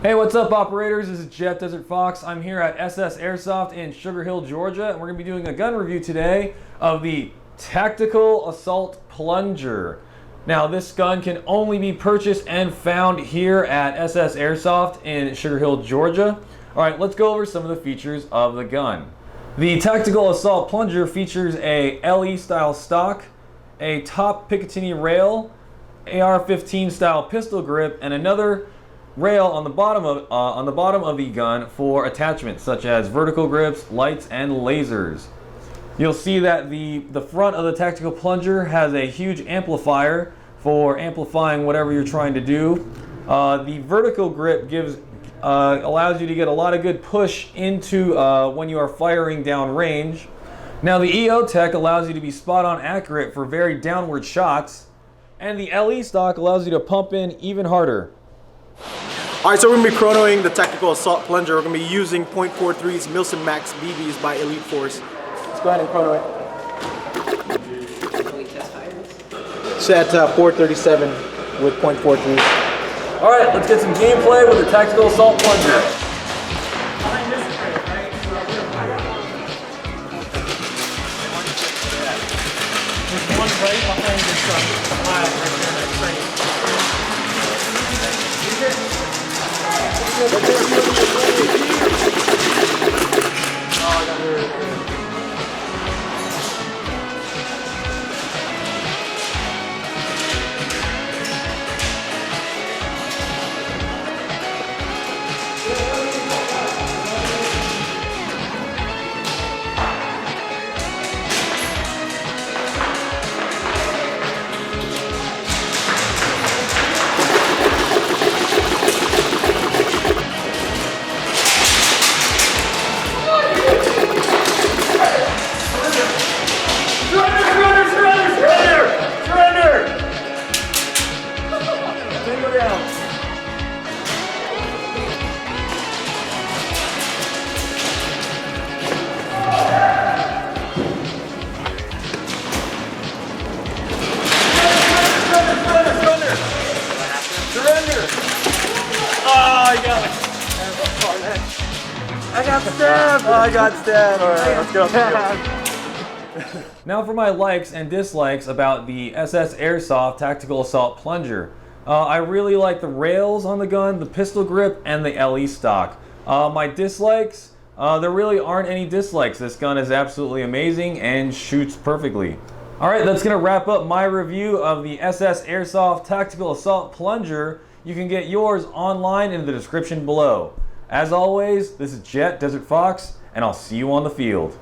Hey, what's up, operators? This is DesertFox. I'm here at SS Airsoft in Sugar Hill, Georgia, and we're going to be doing a gun review today of the Tactical Assault Plunger. Now, this gun can only be purchased and found here at SS Airsoft in Sugar Hill, Georgia. All right, let's go over some of the features of the gun. The Tactical Assault Plunger features a LE style stock, a top Picatinny rail, AR-15 style pistol grip, and another rail on the bottom of the gun for attachments such as vertical grips, lights, and lasers. You'll see that the front of the Tactical Plunger has a huge amplifier for amplifying whatever you're trying to do. The vertical grip allows you to get a lot of good push into when you are firing down range. Now the EO Tech allows you to be spot on accurate for very downward shots, and the LE stock allows you to pump in even harder. Alright, so we're going to be chronoing the Tactical Assault Plunger. We're going to be using .43's Milsim Max BBs by Elite Force. Let's go ahead and chrono it. Set 437 with .43. Alright, let's get some gameplay with the Tactical Assault Plunger. There's one right behind this flag right there, that crane. Oh, I got her. I got stabbed! Oh, I got stabbed! Alright, let's go. Now for my likes and dislikes about the SS Airsoft Tactical Assault Plunger. I really like the rails on the gun, the pistol grip, and the LE stock. My dislikes, there really aren't any dislikes. This gun is absolutely amazing and shoots perfectly. Alright, that's going to wrap up my review of the SS Airsoft Tactical Assault Plunger. You can get yours online in the description below. As always, this is DesertFox, and I'll see you on the field.